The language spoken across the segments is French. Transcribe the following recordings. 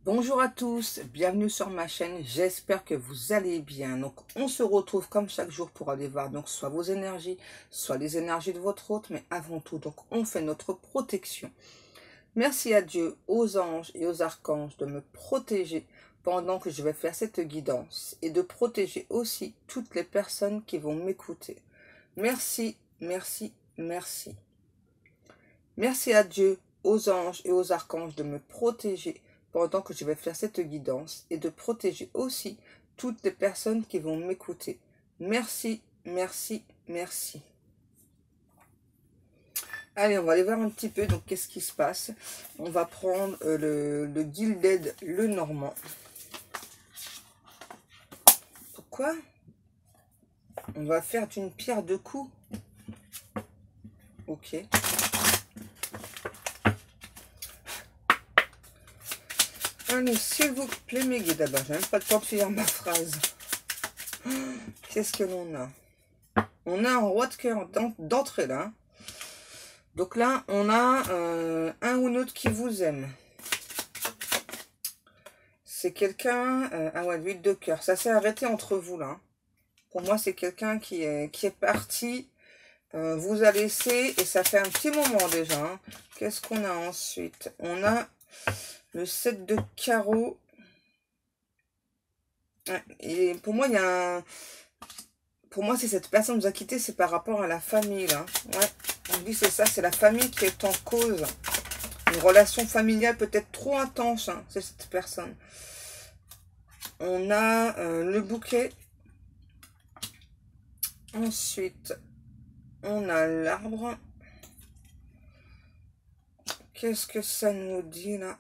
Bonjour à tous, bienvenue sur ma chaîne, j'espère que vous allez bien. Donc on se retrouve comme chaque jour pour aller voir donc soit vos énergies, soit les énergies de votre hôte, mais avant tout donc on fait notre protection. Merci à Dieu, aux anges et aux archanges de me protéger pendant que je vais faire cette guidance et de protéger aussi toutes les personnes qui vont m'écouter. Merci, merci, merci. Merci à Dieu, aux anges et aux archanges de me protéger pendant que je vais faire cette guidance et de protéger aussi toutes les personnes qui vont m'écouter. Merci, merci, merci. Allez, on va aller voir un petit peu donc qu'est-ce qui se passe. On va prendre le Gilded, le Normand. Pourquoi? On va faire d'une pierre deux coups. Ok. Allez, s'il vous plaît, mes guides, d'abord, j'ai même pas le temps de finir ma phrase. Qu'est-ce que l'on a? On a un roi de cœur d'entrée là. Donc là, on a un ou l'autre qui vous aime. C'est quelqu'un... ah ouais, l'huile de cœur. Ça s'est arrêté entre vous là. Pour moi, c'est quelqu'un qui est parti, vous a laissé, et ça fait un petit moment déjà. Hein. Qu'est-ce qu'on a ensuite? On a le 7 de carreau. Et pour moi, il y a un... Pour moi, si cette personne nous a quitté, c'est par rapport à la famille, là. Ouais, on dit c'est ça, c'est la famille qui est en cause. Une relation familiale peut-être trop intense, hein, c'est cette personne. On a le bouquet. Ensuite, on a l'arbre. Qu'est-ce que ça nous dit, là?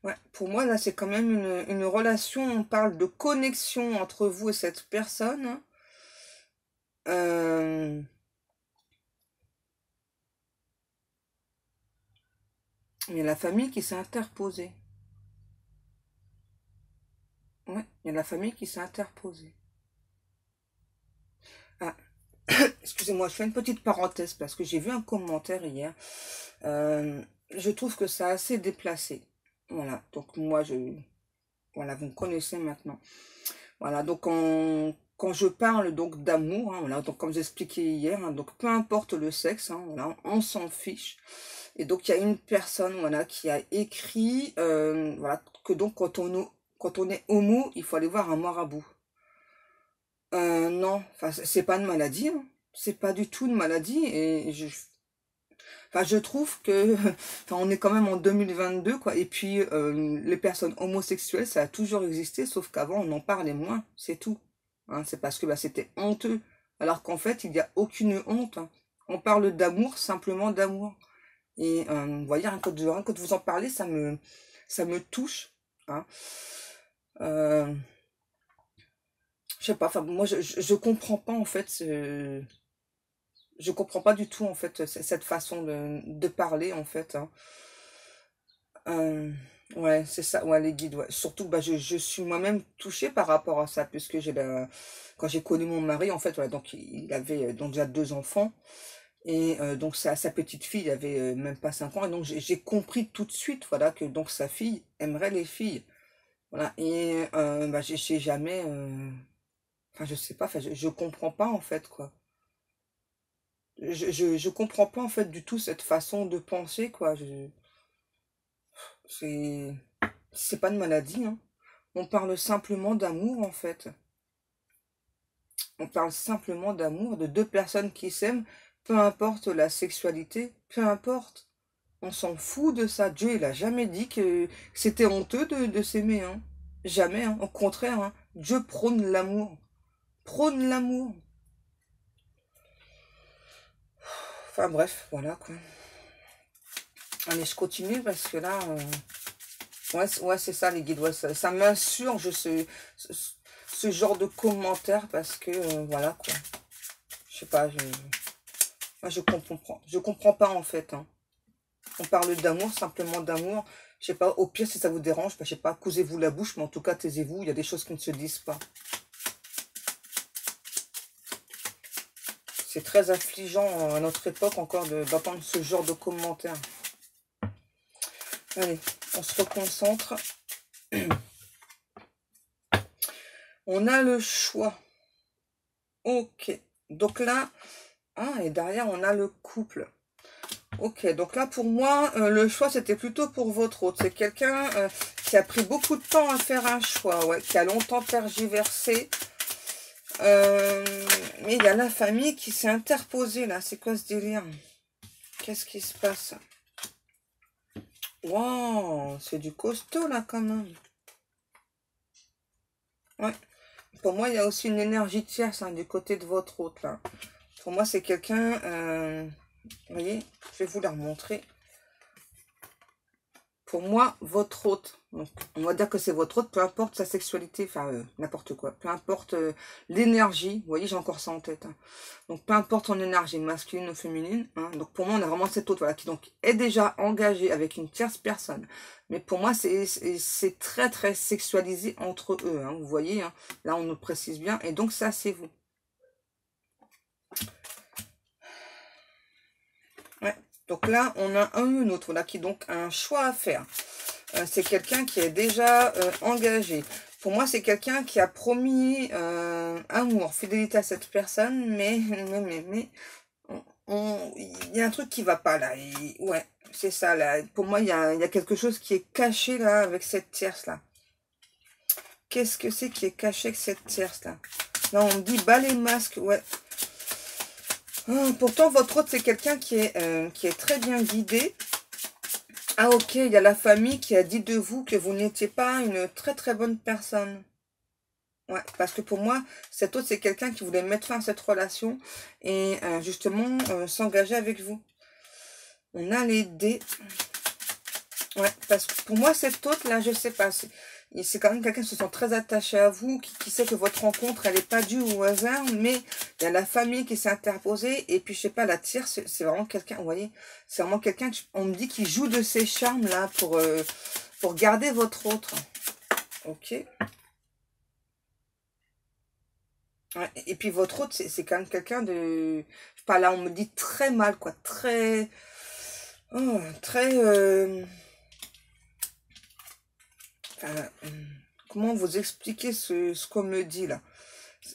Ouais, pour moi, là, c'est quand même une relation. On parle de connexion entre vous et cette personne. Il y a la famille qui s'est interposée. Ouais, il y a la famille qui s'est interposée. Ah, excusez-moi, je fais une petite parenthèse parce que j'ai vu un commentaire hier. Je trouve que c'est assez déplacé. Voilà, donc moi, voilà, vous me connaissez maintenant. Voilà, donc quand je parle donc d'amour, hein, voilà, donc comme j'expliquais hier, hein, donc peu importe le sexe, hein, voilà, on s'en fiche. Et donc il y a une personne, voilà, qui a écrit, voilà, que donc quand on est homo, il faut aller voir un marabout. Non, enfin c'est pas une maladie, hein. C'est pas du tout une maladie, et enfin je trouve que, enfin on est quand même en 2022 quoi, et puis les personnes homosexuelles ça a toujours existé, sauf qu'avant on en parlait moins, c'est tout. Hein, c'est parce que bah, c'était honteux, alors qu'en fait il n'y a aucune honte. Hein. On parle d'amour, simplement d'amour. Et vous voyez, rien que de vous en parler, ça me touche. Hein. Euh, je sais pas, enfin moi je comprends pas en fait, je comprends pas du tout en fait cette façon de parler en fait. Hein. Euh, ouais, c'est ça, ouais, les guides, ouais. Surtout, bah, je suis moi-même touchée par rapport à ça, puisque quand j'ai connu mon mari, en fait, voilà, donc il avait donc déjà deux enfants, et donc sa petite fille avait même pas 5 ans, et donc j'ai compris tout de suite, voilà, que donc sa fille aimerait les filles, voilà, et bah, j'ai jamais, enfin, je sais pas, enfin, je comprends pas, en fait, quoi. Je comprends pas, en fait, du tout cette façon de penser, quoi. C'est, c'est pas une maladie, hein. On parle simplement d'amour, en fait. On parle simplement d'amour, de deux personnes qui s'aiment, peu importe la sexualité, peu importe. On s'en fout de ça. Dieu, il a jamais dit que c'était honteux de s'aimer, hein. Jamais, hein. Au contraire, hein. Dieu prône l'amour. Prône l'amour. Enfin bref, voilà quoi. Allez, je continue parce que là... ouais, ouais c'est ça les guides. Ouais, ça m'insurge ce genre de commentaires parce que, voilà quoi. Je sais pas, moi, je comprends pas en fait. Hein. On parle d'amour, simplement d'amour. Je sais pas, au pire, si ça vous dérange, bah, je sais pas, cousez-vous la bouche, mais en tout cas, taisez-vous. Il y a des choses qui ne se disent pas. C'est très affligeant à notre époque encore d'entendre ce genre de commentaires. Allez, on se reconcentre. On a le choix. Ok. Donc là, et derrière, on a le couple. Ok, donc là, pour moi, le choix, c'était plutôt pour votre autre. C'est quelqu'un qui a pris beaucoup de temps à faire un choix, ouais, qui a longtemps tergiversé. Mais il y a la famille qui s'est interposée, là. C'est quoi ce délire? Qu'est-ce qui se passe? Wow, c'est du costaud, là, quand même. Ouais. Pour moi, il y a aussi une énergie tierce du côté de votre hôte, là. Pour moi, c'est quelqu'un... vous voyez, je vais vous la remontrer. Pour moi, votre hôte, donc on va dire que c'est votre hôte, peu importe sa sexualité, enfin n'importe quoi, peu importe l'énergie, vous voyez, j'ai encore ça en tête. Donc peu importe son énergie, masculine ou féminine. Donc pour moi, on a vraiment cet hôte, voilà, qui donc est déjà engagé avec une tierce personne. Mais pour moi, c'est très très sexualisé entre eux, vous voyez, là on nous précise bien, et donc ça c'est vous. Ouais. Donc là, on a un ou une autre, voilà, qui donc a un choix à faire. C'est quelqu'un qui est déjà engagé. Pour moi, c'est quelqu'un qui a promis amour, fidélité à cette personne, mais il y a un truc qui va pas là. Ouais, c'est ça là. Pour moi, il y a quelque chose qui est caché là avec cette tierce là. Qu'est-ce que c'est qui est caché avec cette tierce là? Là, on me dit bas les masques, ouais. Pourtant, votre autre, c'est quelqu'un qui est très bien guidé. Ah ok, il y a la famille qui a dit de vous que vous n'étiez pas une très très bonne personne. Ouais, parce que pour moi, cet autre, c'est quelqu'un qui voulait mettre fin à cette relation et justement s'engager avec vous. On a les dés. Ouais, parce que pour moi, cet autre, là, je sais pas. C'est quand même quelqu'un qui se sent très attaché à vous, qui sait que votre rencontre, elle n'est pas due au hasard, mais il y a la famille qui s'est interposée, et puis, je sais pas, la tierce, c'est vraiment quelqu'un, vous voyez, c'est vraiment quelqu'un, on me dit, qui joue de ses charmes, là, pour garder votre autre. Ok. Ouais, et puis, votre autre, c'est quand même quelqu'un de, je sais pas, là, on me dit très mal, quoi, très, très, enfin, comment vous expliquer ce qu'on me dit, là?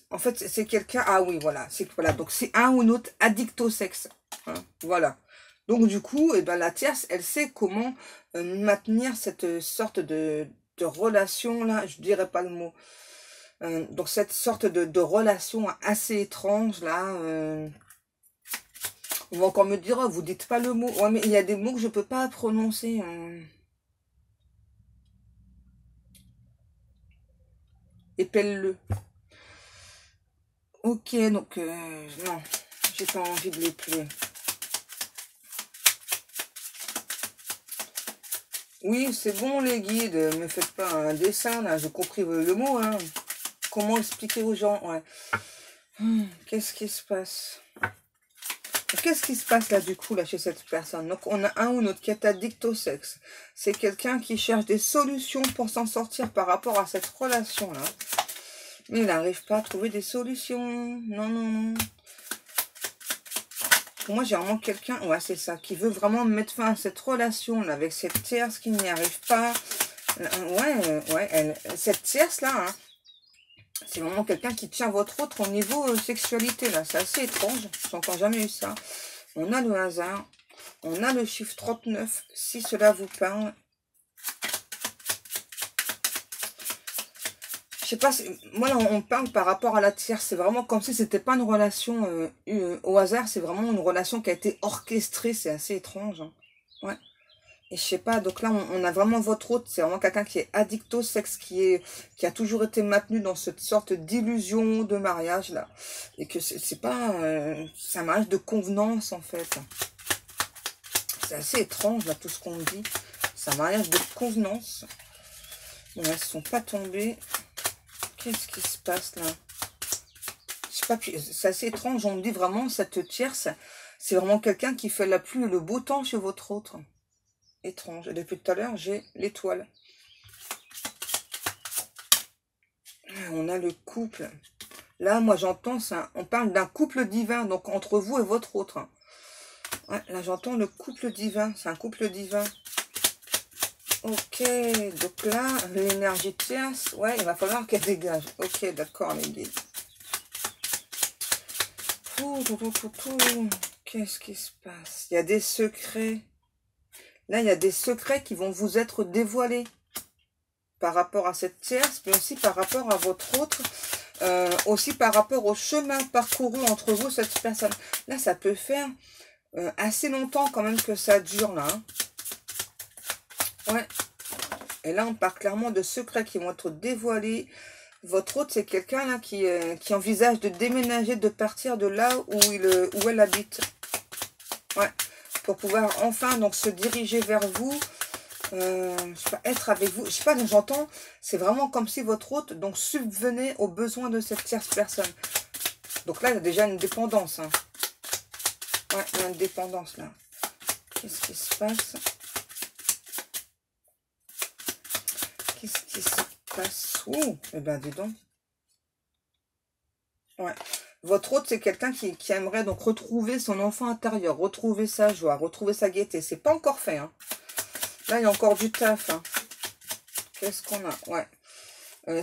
En fait, c'est quelqu'un... Ah oui, voilà. Voilà. Donc, c'est un ou une autre addict au sexe. Voilà. Donc, du coup, eh ben, la tierce, elle sait comment maintenir cette sorte de relation-là. Je dirais pas le mot. Donc, cette sorte de relation assez étrange, là. On va encore me dire, oh, vous dites pas le mot. Ouais, mais il y a des mots que je peux pas prononcer. Épelle-le. Ok, donc, non. J'ai pas envie de l'épeler. Oui, c'est bon les guides, me faites pas un dessin là, j'ai compris le mot, Comment expliquer aux gens, ouais. Qu'est-ce qui se passe? Qu'est-ce qui se passe là du coup là chez cette personne? Donc on a un ou l'autre qui est addict au sexe. C'est quelqu'un qui cherche des solutions pour s'en sortir par rapport à cette relation là. Mais il n'arrive pas à trouver des solutions. Non, non, non. Pour moi, j'ai vraiment quelqu'un, ouais, c'est ça, qui veut vraiment mettre fin à cette relation là, avec cette tierce qui n'y arrive pas. Ouais, cette tierce-là, c'est vraiment quelqu'un qui tient votre autre au niveau sexualité, là. C'est assez étrange, j'ai encore jamais eu ça. On a le hasard, on a le chiffre 39, si cela vous parle. Je sais pas, moi, là, on parle par rapport à la tierce. C'est vraiment comme si c'était pas une relation au hasard, c'est vraiment une relation qui a été orchestrée, c'est assez étrange. Ouais. Et je sais pas, donc là, on a vraiment votre hôte, c'est vraiment quelqu'un qui est addict au sexe, qui a toujours été maintenu dans cette sorte d'illusion de mariage, là. Et que c'est pas... c'est un mariage de convenance, en fait. C'est assez étrange, là, tout ce qu'on me dit. C'est un mariage de convenance. Bon, elles sont pas tombées. Qu'est-ce qui se passe, là? Je sais pas, c'est assez étrange, on me dit vraiment, cette tierce, c'est vraiment quelqu'un qui fait la pluie et le beau temps chez votre autre. Étrange. Et depuis tout à l'heure, j'ai l'étoile. On a le couple. Là, moi, j'entends ça. On parle d'un couple divin, donc entre vous et votre autre. Ouais, là, j'entends le couple divin. C'est un couple divin. Ok, donc là, l'énergie tierce, ouais, il va falloir qu'elle dégage. Ok, d'accord, les guides. Qu'est-ce qui se passe? Il y a des secrets. Là, il y a des secrets qui vont vous être dévoilés par rapport à cette tierce, mais aussi par rapport à votre autre, aussi par rapport au chemin parcouru entre vous, cette personne. Là, ça peut faire assez longtemps quand même que ça dure, là. Hein. Ouais. Et là, on parle clairement de secrets qui vont être dévoilés. Votre autre, c'est quelqu'un là qui envisage de déménager, de partir de là où elle habite. Ouais. Pour pouvoir enfin donc se diriger vers vous. Je sais pas, être avec vous. Je sais pas, j'entends. C'est vraiment comme si votre hôte donc subvenait aux besoins de cette tierce personne. Donc là, il y a déjà une dépendance. Hein. Ouais, il y a une dépendance là. Qu'est-ce qui se passe? Qu'est-ce qui se passe? Ouh, eh ben dis donc. Ouais. Votre hôte, c'est quelqu'un qui aimerait donc retrouver son enfant intérieur, retrouver sa joie, retrouver sa gaieté. C'est pas encore fait. Hein. Là, il y a encore du taf. Hein. Qu'est-ce qu'on a? Ouais.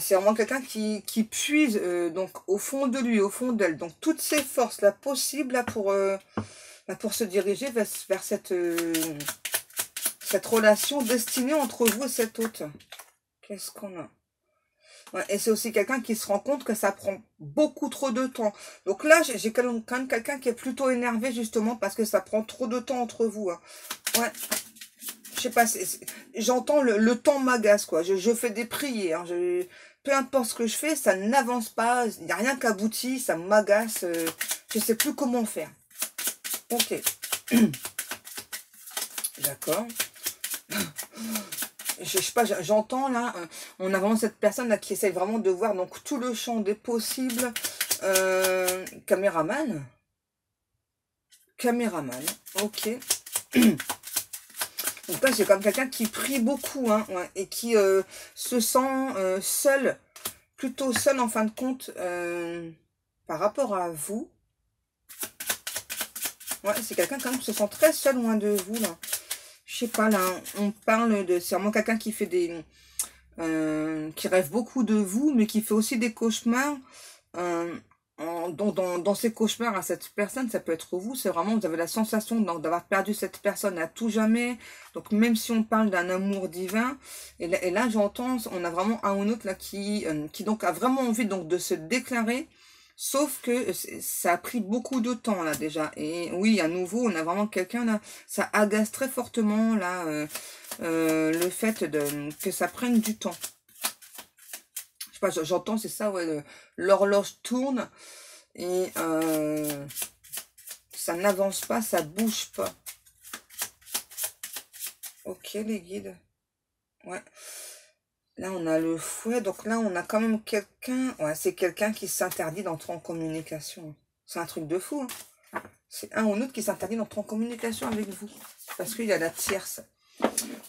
C'est vraiment quelqu'un qui puise donc au fond de lui, au fond d'elle. Donc toutes ses forces là possibles là, pour se diriger vers cette relation destinée entre vous et cet hôte. Qu'est-ce qu'on a? Ouais, et c'est aussi quelqu'un qui se rend compte que ça prend beaucoup trop de temps. Donc là, j'ai quand même quelqu'un qui est plutôt énervé justement parce que ça prend trop de temps entre vous. Hein. Ouais. Je sais pas, j'entends le temps m'agace, quoi. Je fais des prières. Hein. Peu importe ce que je fais, ça n'avance pas. Il n'y a rien qu'abouti, ça m'agace. Je sais plus comment faire. Ok. D'accord. Je sais pas, j'entends là, on a vraiment cette personne là qui essaye vraiment de voir donc tout le champ des possibles. Caméraman. Caméraman, ok. Donc là, j'ai comme quelqu'un qui prie beaucoup, hein, ouais, et qui se sent seul, plutôt seul en fin de compte, par rapport à vous. Ouais, c'est quelqu'un quand même qui se sent très seul loin de vous, là. Je sais pas, là, on parle de... C'est vraiment quelqu'un qui fait des... qui rêve beaucoup de vous, mais qui fait aussi des cauchemars. Dans ces cauchemars à cette personne, ça peut être vous, c'est vraiment, vous avez la sensation d'avoir perdu cette personne à tout jamais. Donc même si on parle d'un amour divin, et là j'entends, on a vraiment un ou l'autre là qui donc a vraiment envie donc de se déclarer, sauf que ça a pris beaucoup de temps là déjà. Et oui, à nouveau, on a vraiment quelqu'un là, ça agace très fortement là le fait que ça prenne du temps. J'entends, c'est ça, ouais, l'horloge tourne et ça n'avance pas, ça bouge pas. Ok, les guides. Ouais. Là, on a le fouet, donc là, on a quand même quelqu'un, ouais, c'est quelqu'un qui s'interdit d'entrer en communication. C'est un truc de fou, hein. C'est un ou l'autre qui s'interdit d'entrer en communication avec vous, parce qu'il y a la tierce.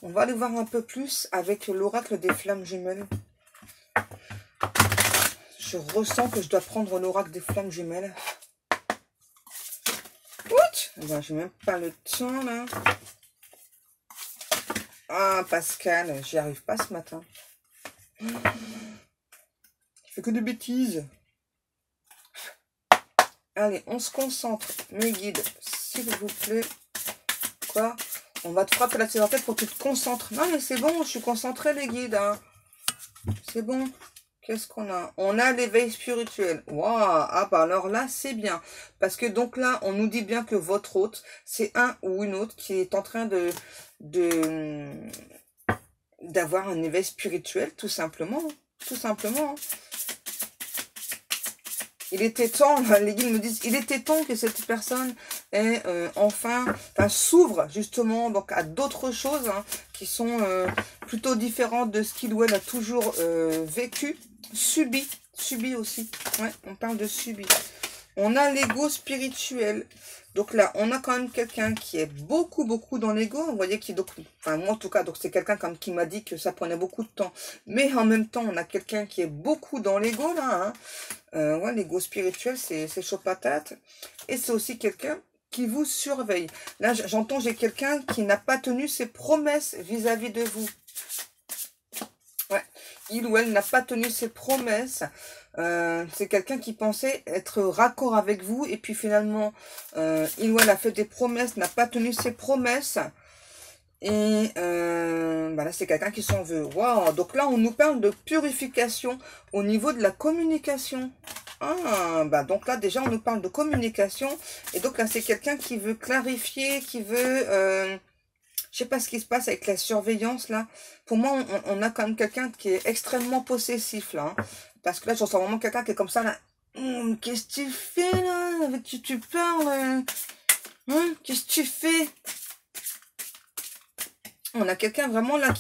On va aller voir un peu plus avec l'oracle des flammes jumelles. Je ressens que je dois prendre l'oracle des flammes jumelles. Ouch, ben, j'ai même pas le temps, là. Ah, Pascal, j'y arrive pas ce matin. Je fais que de bêtises. Allez, on se concentre. Mes guides, s'il vous plaît. Quoi? On va te frapper la tête en tête pour que tu te concentres. Non, mais c'est bon, je suis concentrée, les guides. Hein. C'est bon. Qu'est-ce qu'on a? On a l'éveil spirituel. Waouh! Ah bah alors là, c'est bien. Parce que donc là, on nous dit bien que votre hôte, c'est un ou une autre qui est en train d'avoir un éveil spirituel, tout simplement. Tout simplement. Il était temps, les guides me disent, il était temps que cette personne ait s'ouvre justement donc à d'autres choses hein, qui sont plutôt différentes de ce qu'il ou elle a toujours vécu, subi aussi. Ouais, on parle de subi. On a l'ego spirituel. Donc là, on a quand même quelqu'un qui est beaucoup dans l'ego. Vous voyez qui donc, enfin moi en tout cas, donc c'est quelqu'un comme qui m'a dit que ça prenait beaucoup de temps. Mais en même temps, on a quelqu'un qui est beaucoup dans l'ego là. Hein. Ouais, l'ego spirituel, c'est chaud patate. Et c'est aussi quelqu'un qui vous surveille. Là, j'entends, j'ai quelqu'un qui n'a pas tenu ses promesses vis-à-vis de vous. Ouais, il ou elle n'a pas tenu ses promesses. C'est quelqu'un qui pensait être raccord avec vous et puis finalement, il ou elle a fait des promesses, n'a pas tenu ses promesses. Et bah là, c'est quelqu'un qui s'en veut. Waouh! Donc là, on nous parle de purification au niveau de la communication. Ah, bah donc là, déjà, on nous parle de communication. Et donc là, c'est quelqu'un qui veut clarifier, qui veut... je sais pas ce qui se passe avec la surveillance, là. Pour moi, on a quand même quelqu'un qui est extrêmement possessif, là. Hein. Parce que là, je ressens vraiment quelqu'un qui est comme ça, là. Qu'est-ce que tu fais, là? Avec qui tu parles? Qu'est-ce que tu fais? On a quelqu'un vraiment, là,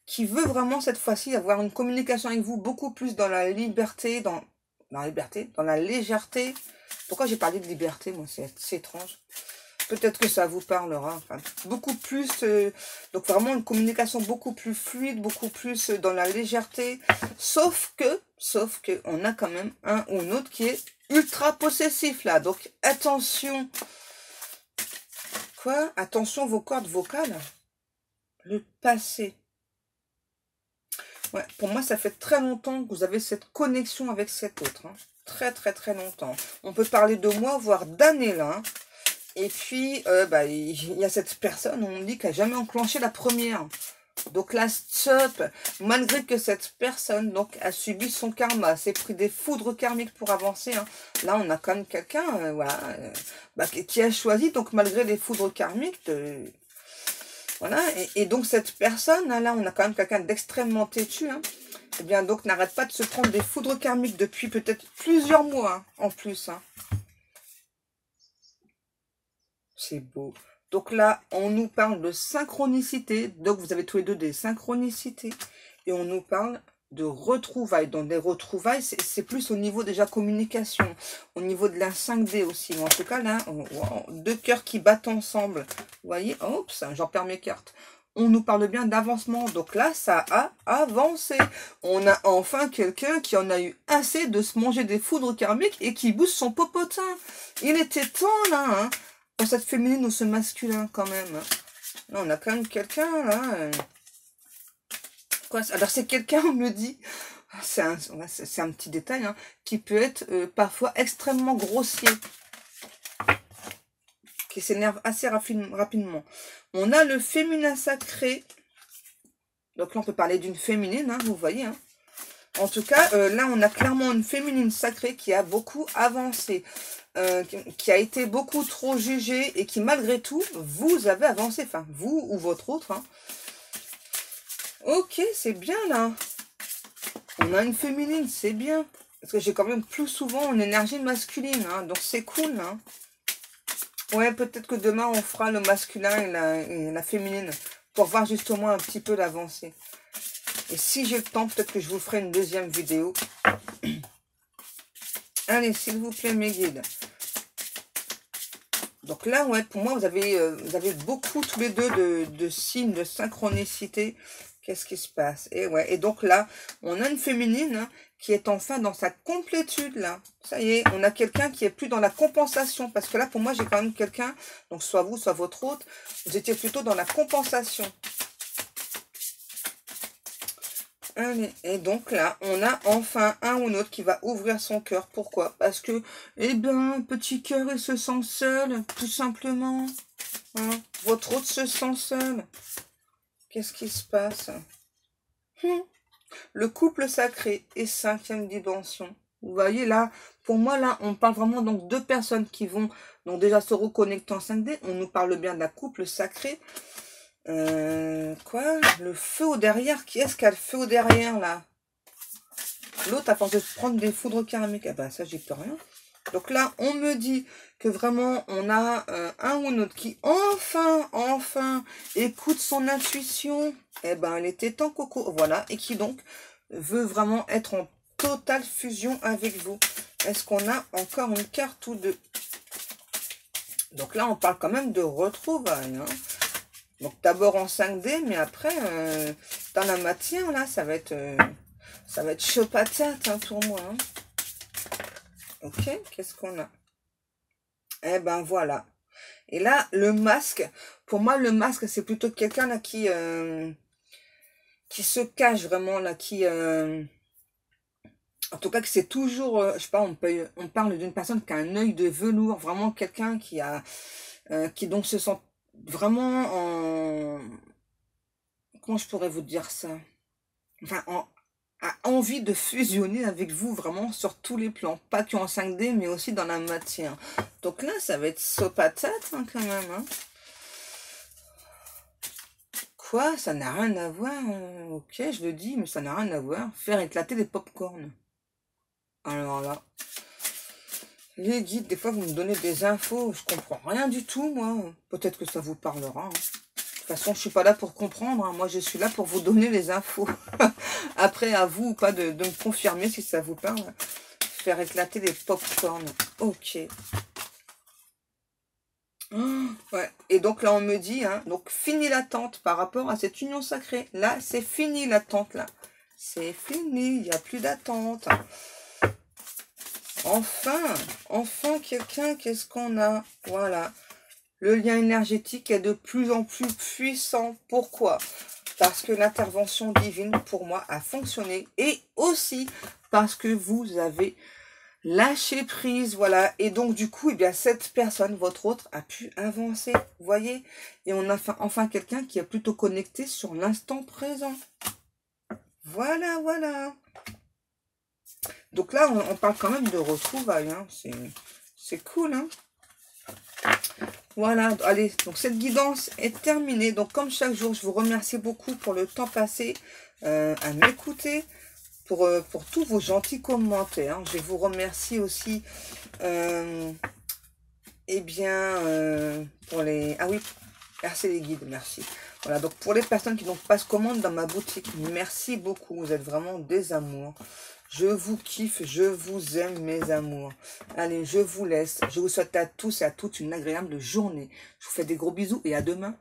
qui veut vraiment, cette fois-ci, avoir une communication avec vous beaucoup plus dans la liberté, dans la légèreté. Pourquoi j'ai parlé de liberté, moi? C'est étrange. Peut-être que ça vous parlera. Enfin, beaucoup plus, donc vraiment une communication beaucoup plus fluide, beaucoup plus dans la légèreté. Sauf que, on a quand même un ou un autre qui est ultra possessif là. Donc attention. Quoi? Attention vos cordes vocales. Le passé. Ouais, pour moi, ça fait très longtemps que vous avez cette connexion avec cet autre. Hein. Très longtemps. On peut parler de mois, voire d'années là. Hein. Et puis, bah, il y a cette personne, on dit qu'elle n'a jamais enclenché la première. Donc là, stop. Malgré que cette personne donc a subi son karma, s'est pris des foudres karmiques pour avancer. Hein. Là, on a quand même quelqu'un voilà, bah, qui a choisi, donc malgré les foudres karmiques, voilà. Et donc cette personne, là, on a quand même quelqu'un d'extrêmement têtu. Hein. Eh bien, donc, n'arrête pas de se prendre des foudres karmiques depuis peut-être plusieurs mois hein, en plus. Hein. C'est beau. Donc là, on nous parle de synchronicité. Donc, vous avez tous les deux des synchronicités. Et on nous parle de retrouvailles. Donc, des retrouvailles, c'est plus au niveau déjà communication. Au niveau de la 5D aussi. Mais en tout cas, là, deux cœurs qui battent ensemble. Vous voyez, oups, j'en perds mes cartes. On nous parle bien d'avancement. Donc là, ça a avancé. On a enfin quelqu'un qui en a eu assez de se manger des foudres karmiques et qui bouge son popotin. Il était temps, là, hein. Cette féminine ou ce masculin quand même. Là, on a quand même quelqu'un là. Quoi? Alors c'est quelqu'un, on me dit, c'est un petit détail, hein, qui peut être parfois extrêmement grossier. Qui s'énerve assez rapidement. On a le féminin sacré. Donc là, on peut parler d'une féminine, hein, vous voyez. Hein. En tout cas, là, on a clairement une féminine sacrée qui a beaucoup avancé. Qui a été beaucoup trop jugée et qui malgré tout, vous avez avancé, enfin vous ou votre autre. Hein. Ok, c'est bien là. On a une féminine, c'est bien. Parce que j'ai quand même plus souvent une énergie masculine, hein, donc c'est cool. Hein. Ouais, peut-être que demain on fera le masculin et la féminine pour voir justement un petit peu l'avancée. Et si j'ai le temps, peut-être que je vous ferai une deuxième vidéo. Allez, s'il vous plaît, mes guides. Donc là, ouais, pour moi, vous avez beaucoup tous les deux de signes de synchronicité. Qu'est-ce qui se passe? Et ouais, et donc là, on a une féminine hein, qui est enfin dans sa complétude, là. Ça y est, on a quelqu'un qui est plus dans la compensation. Parce que là, pour moi, j'ai quand même quelqu'un, donc soit vous, soit votre autre, vous étiez plutôt dans la compensation. Allez, et donc là, on a enfin un ou l'autre qui va ouvrir son cœur. Pourquoi? Parce que, eh bien, petit cœur, il se sent seul, tout simplement. Hein? Votre autre se sent seul. Qu'est-ce qui se passe? Le couple sacré et 5e dimension. Vous voyez là, pour moi là, on parle vraiment donc de personnes qui vont donc déjà se reconnecter en 5D. On nous parle bien d'un couple sacré. Quoi? Le feu au derrière? Qui est-ce qui a le feu au derrière, là? L'autre, à force de prendre des foudres karmiques. Eh ben, ça, j'y peux rien. Donc là, on me dit que vraiment, on a un ou un autre qui, enfin, écoute son intuition. Eh ben, elle était temps, coco. Voilà. Et qui, donc, veut vraiment être en totale fusion avec vous. Est-ce qu'on a encore une carte ou deux? Donc là, on parle quand même de retrouvailles. Hein. Donc d'abord en 5D, mais après, dans la matière, là, ça va être chaud patate hein, pour moi. Hein. Ok, qu'est-ce qu'on a? Eh ben voilà. Et là, le masque, pour moi, le masque, c'est plutôt quelqu'un là qui se cache vraiment, là, en tout cas, que c'est toujours, je sais pas, on parle d'une personne qui a un œil de velours, vraiment quelqu'un qui donc se sent vraiment en, comment je pourrais vous dire ça? Enfin, a envie de fusionner avec vous vraiment sur tous les plans, pas qu'en 5D, mais aussi dans la matière. Donc là, ça va être saut patate hein, quand même. Hein. Quoi? Ça n'a rien à voir. Ok, je le dis, mais ça n'a rien à voir. Faire éclater des pop-corn. Alors là, les guides, des fois, vous me donnez des infos, je comprends rien du tout, moi. Peut-être que ça vous parlera. Hein. De toute façon, je suis pas là pour comprendre. Hein. Moi, je suis là pour vous donner les infos. Après, à vous ou pas de me confirmer si ça vous parle. Faire éclater des pop-corn. Ok. Ouais. Et donc là, on me dit, hein, donc fini l'attente par rapport à cette union sacrée. Là, c'est fini l'attente, là. C'est fini, il n'y a plus d'attente. Enfin quelqu'un, qu'est-ce qu'on a? Voilà. Le lien énergétique est de plus en plus puissant. Pourquoi? Parce que l'intervention divine, pour moi, a fonctionné. Et aussi parce que vous avez lâché prise, voilà. Et donc, du coup, eh bien, cette personne, votre autre, a pu avancer. Vous voyez? Et on a enfin quelqu'un qui est plutôt connecté sur l'instant présent. Voilà, voilà. Donc là, on parle quand même de retrouvailles. Hein. C'est cool, hein. Voilà, allez, donc cette guidance est terminée. Donc comme chaque jour, je vous remercie beaucoup pour le temps passé à m'écouter, pour tous vos gentils commentaires. Je vous remercie aussi, eh bien, pour les... Ah oui, merci les guides, merci. Voilà, donc pour les personnes qui n'ont pas de commande dans ma boutique, merci beaucoup, vous êtes vraiment des amours. Je vous kiffe, je vous aime mes amours. Allez, je vous laisse. Je vous souhaite à tous et à toutes une agréable journée. Je vous fais des gros bisous et à demain.